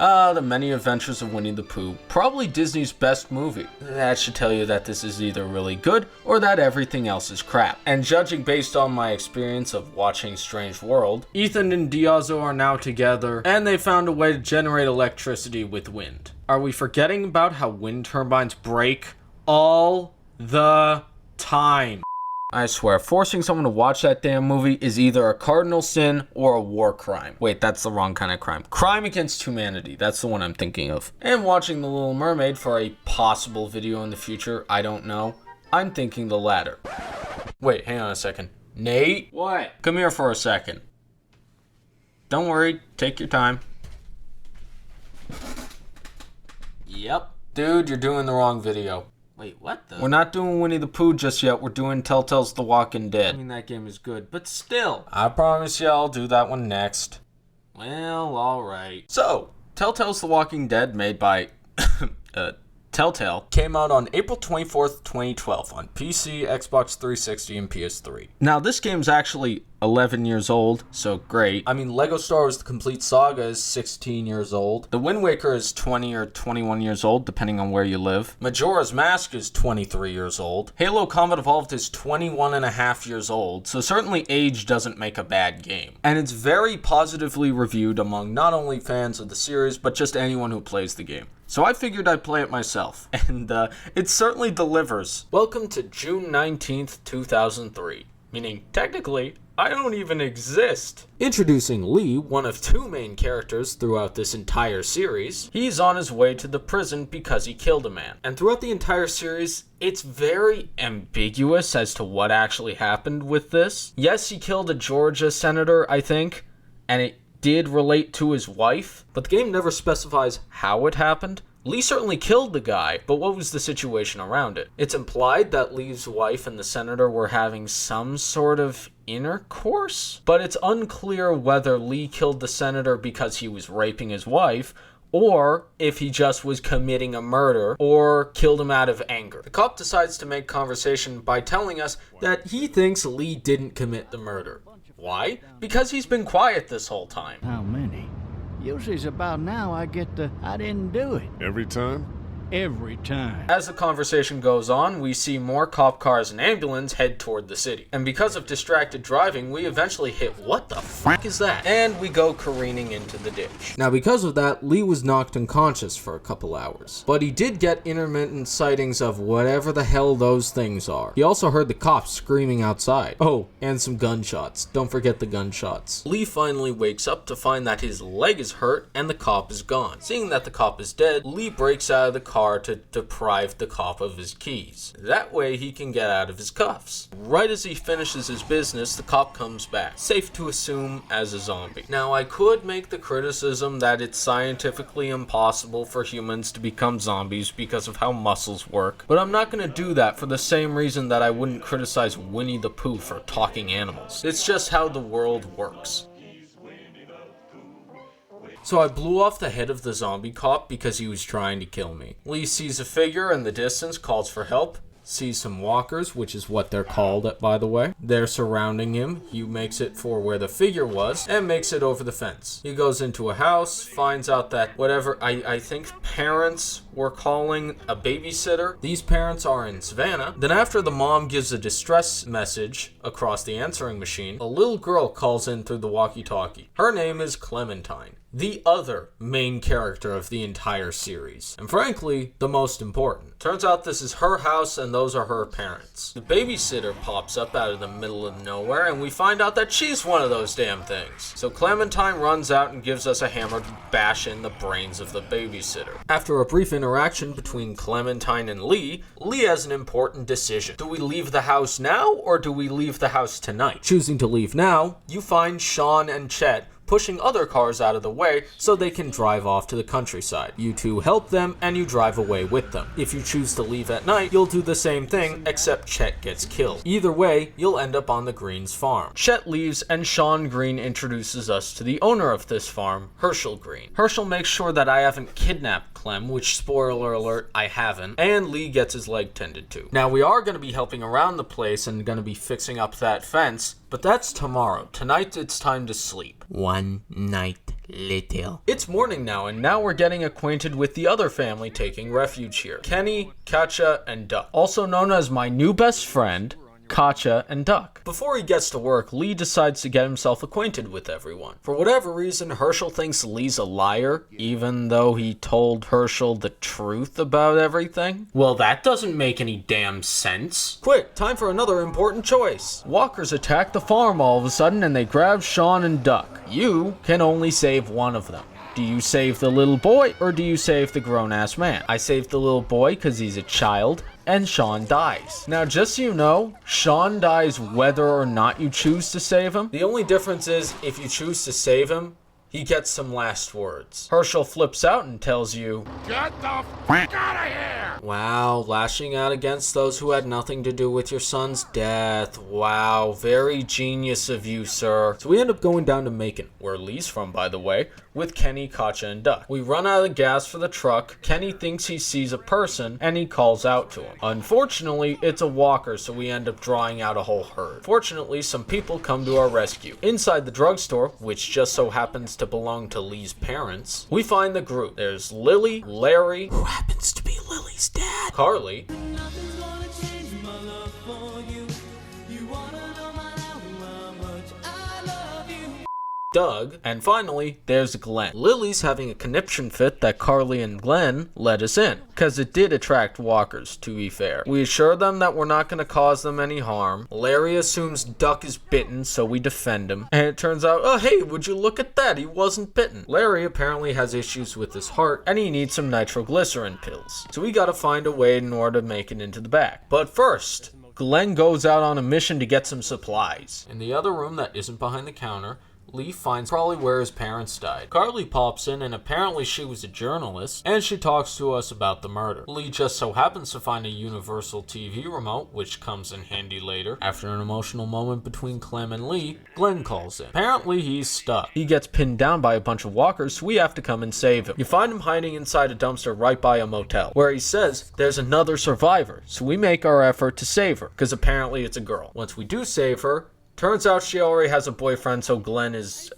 The Many Adventures of Winnie the Pooh, probably Disney's best movie. That should tell you that this is either really good or that everything else is crap. And judging based on my experience of watching Strange World, Ethan and Diazo are now together and they found a way to generate electricity with wind. Are we forgetting about how wind turbines break all the time? I swear, forcing someone to watch that damn movie is either a cardinal sin or a war crime. Wait, that's the wrong kind of crime. Crime against humanity, that's the one I'm thinking of. And watching The Little Mermaid for a possible video in the future, I don't know. I'm thinking the latter. Wait, hang on a second. Nate? What? Come here for a second. Don't worry, take your time. Yep. Dude, you're doing the wrong video. Wait, what the? We're not doing Winnie the Pooh just yet. We're doing Telltale's The Walking Dead. I mean, that game is good, but still. I promise you I'll do that one next. Well, alright. So, Telltale's The Walking Dead, made by Telltale, came out on April 24th, 2012 on PC, Xbox 360, and PS3. Now, this game's actually 11 years old, so great. I mean, Lego Star Wars The Complete Saga is 16 years old. The Wind Waker is 20 or 21 years old, depending on where you live. Majora's Mask is 23 years old. Halo Combat Evolved is 21 and a half years old, so certainly age doesn't make a bad game. And it's very positively reviewed among not only fans of the series, but just anyone who plays the game. So I figured I'd play it myself, and it certainly delivers. Welcome to June 19th, 2003, meaning technically, I don't even exist. Introducing Lee, one of two main characters throughout this entire series. He's on his way to the prison because he killed a man. And throughout the entire series, it's very ambiguous as to what actually happened with this. Yes, he killed a Georgia senator, I think, and it did relate to his wife, but the game never specifies how it happened. Lee certainly killed the guy, but what was the situation around it? It's implied that Lee's wife and the senator were having some sort of intercourse, but it's unclear whether Lee killed the senator because he was raping his wife, or if he just was committing a murder, or killed him out of anger. The cop decides to make conversation by telling us that he thinks Lee didn't commit the murder. Why? Because he's been quiet this whole time. How many? Usually it's about now I get the, I didn't do it. Every time? Every time. As the conversation goes on, we see more cop cars and ambulance head toward the city. And because of distracted driving, we eventually hit, what the fuck is that? And we go careening into the ditch. Now because of that, Lee was knocked unconscious for a couple hours. But he did get intermittent sightings of whatever the hell those things are. He also heard the cops screaming outside. Oh, and some gunshots. Don't forget the gunshots. Lee finally wakes up to find that his leg is hurt and the cop is gone. Seeing that the cop is dead, Lee breaks out of the car to deprive the cop of his keys. That way he can get out of his cuffs. Right as he finishes his business, the cop comes back, safe to assume as a zombie. Now I could make the criticism that it's scientifically impossible for humans to become zombies because of how muscles work, but I'm not going to do that for the same reason that I wouldn't criticize Winnie the Pooh for talking animals. It's just how the world works. So I blew off the head of the zombie cop because he was trying to kill me. Lee sees a figure in the distance, calls for help, sees some walkers, which is what they're called, by the way. They're surrounding him. He makes it for where the figure was and makes it over the fence. He goes into a house, finds out that whatever I think parents were calling a babysitter. These parents are in Savannah. Then after the mom gives a distress message across the answering machine, a little girl calls in through the walkie-talkie. Her name is Clementine, the other main character of the entire series, and frankly, the most important. Turns out this is her house and those are her parents. The babysitter pops up out of the middle of nowhere and we find out that she's one of those damn things. So Clementine runs out and gives us a hammer to bash in the brains of the babysitter. After a brief interaction between Clementine and Lee, Lee has an important decision. Do we leave the house now or do we leave the house tonight? Choosing to leave now, you find Sean and Chet pushing other cars out of the way so they can drive off to the countryside. You two help them and you drive away with them. If you choose to leave at night, you'll do the same thing, except Chet gets killed. Either way, you'll end up on the Green's farm. Chet leaves and Sean Green introduces us to the owner of this farm, Herschel Green. Herschel makes sure that I haven't kidnapped Clem, which, spoiler alert, I haven't, and Lee gets his leg tended to. Now, we are going to be helping around the place and going to be fixing up that fence, but that's tomorrow. Tonight, it's time to sleep. One night Little. It's morning now, and now we're getting acquainted with the other family taking refuge here. Kenny, Katja, and Duck. Also known as my new best friend, Katja and Duck. Before he gets to work, Lee decides to get himself acquainted with everyone. For whatever reason, Herschel thinks Lee's a liar, even though he told Herschel the truth about everything. Well, that doesn't make any damn sense. Quick, time for another important choice. Walkers attack the farm all of a sudden, and they grab Sean and Duck. You can only save one of them. Do you save the little boy, or do you save the grown-ass man? I save the little boy because he's a child, and Sean dies. Now, just so you know, Sean dies whether or not you choose to save him. The only difference is, if you choose to save him, he gets some last words. Herschel flips out and tells you, "Get the f*** out of here!" Wow, lashing out against those who had nothing to do with your son's death. Wow, very genius of you, sir. So we end up going down to Macon, where Lee's from, by the way, with Kenny, Katja, and Duck. We run out of gas for the truck. Kenny thinks he sees a person, and he calls out to him. Unfortunately, it's a walker, so we end up drawing out a whole herd. Fortunately, some people come to our rescue. Inside the drugstore, which just so happens to belong to Lee's parents, we find the group. There's Lily, Larry, who happens to be Lily's dad, Carly, Doug, and finally, there's Glenn. Lily's having a conniption fit that Carly and Glenn let us in, because it did attract walkers, to be fair. We assure them that we're not going to cause them any harm. Larry assumes Duck is bitten, so we defend him. And it turns out, oh hey, would you look at that, he wasn't bitten. Larry apparently has issues with his heart, and he needs some nitroglycerin pills. So we gotta find a way in order to make it into the back. But first, Glenn goes out on a mission to get some supplies. In the other room that isn't behind the counter, Lee finds probably where his parents died. Carly pops in, and apparently she was a journalist, and she talks to us about the murder. Lee just so happens to find a Universal TV remote, which comes in handy later. After an emotional moment between Clem and Lee, Glenn calls in. Apparently he's stuck. He gets pinned down by a bunch of walkers, so we have to come and save him. You find him hiding inside a dumpster right by a motel, where he says there's another survivor, so we make our effort to save her, because apparently it's a girl. Once we do save her, turns out she already has a boyfriend, so Glenn is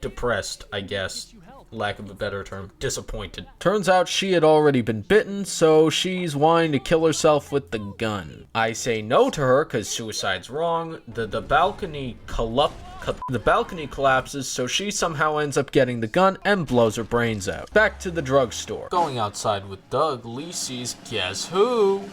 depressed, I guess. Lack of a better term. Disappointed. Turns out she had already been bitten, so she's wanting to kill herself with the gun. I say no to her, because suicide's wrong. The balcony collapses, so she somehow ends up getting the gun and blows her brains out. Back to the drugstore. Going outside with Doug, Lee sees, guess who?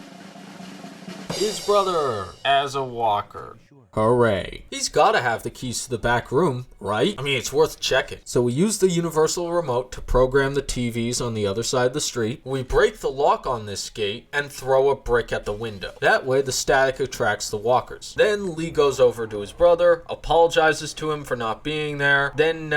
His brother, as a walker. Hooray. He's gotta have the keys to the back room, right? I mean, it's worth checking. So we use the Universal remote to program the TVs on the other side of the street. We break the lock on this gate and throw a brick at the window. That way the static attracts the walkers. Then Lee goes over to his brother, apologizes to him for not being there, then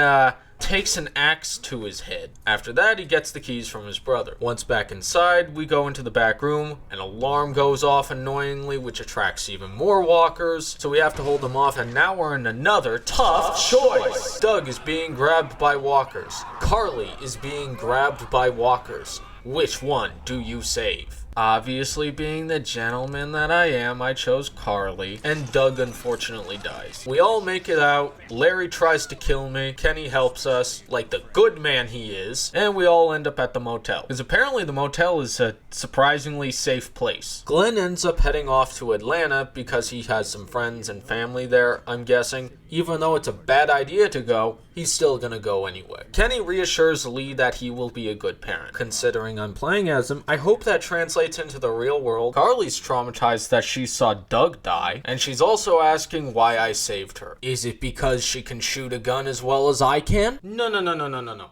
takes an axe to his head. After that, he gets the keys from his brother. Once back inside, we go into the back room. An alarm goes off annoyingly, which attracts even more walkers, so we have to hold them off, and now we're in another tough choice. Doug is being grabbed by walkers. Carly is being grabbed by walkers. Which one do you save? Obviously, being the gentleman that I am, I chose Carly, and Doug unfortunately dies. We all make it out. Larry tries to kill me. Kenny helps us, like the good man he is, and we all end up at the motel, because apparently the motel is a surprisingly safe place. Glenn ends up heading off to Atlanta because he has some friends and family there, I'm guessing. Even though it's a bad idea to go, he's still gonna go anyway. Kenny reassures Lee that he will be a good parent. Considering I'm playing as him, I hope that translates into the real world. Carly's traumatized that she saw Doug die, and she's also asking why I saved her. Is it because she can shoot a gun as well as I can? No.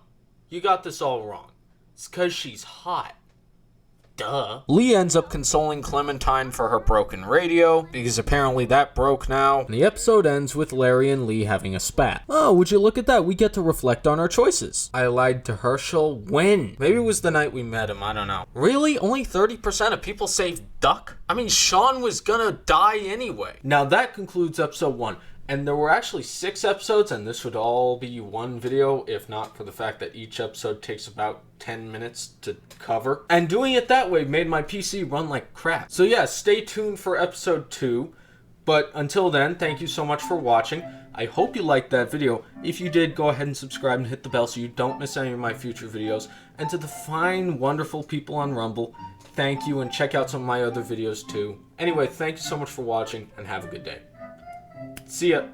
You got this all wrong. It's because she's hot. Duh. Lee ends up consoling Clementine for her broken radio, because apparently that broke now. And the episode ends with Larry and Lee having a spat. Oh, would you look at that? We get to reflect on our choices. I lied to Herschel. When? Maybe it was the night we met him, I don't know. Really? Only 30% of people saved Duck? I mean, Sean was gonna die anyway. Now that concludes episode 1. And there were actually 6 episodes, and this would all be one video, if not for the fact that each episode takes about 10 minutes to cover. And doing it that way made my PC run like crap. So yeah, stay tuned for episode 2. But until then, thank you so much for watching. I hope you liked that video. If you did, go ahead and subscribe and hit the bell so you don't miss any of my future videos. And to the fine, wonderful people on Rumble, thank you, and check out some of my other videos too. Anyway, thank you so much for watching, and have a good day. See ya!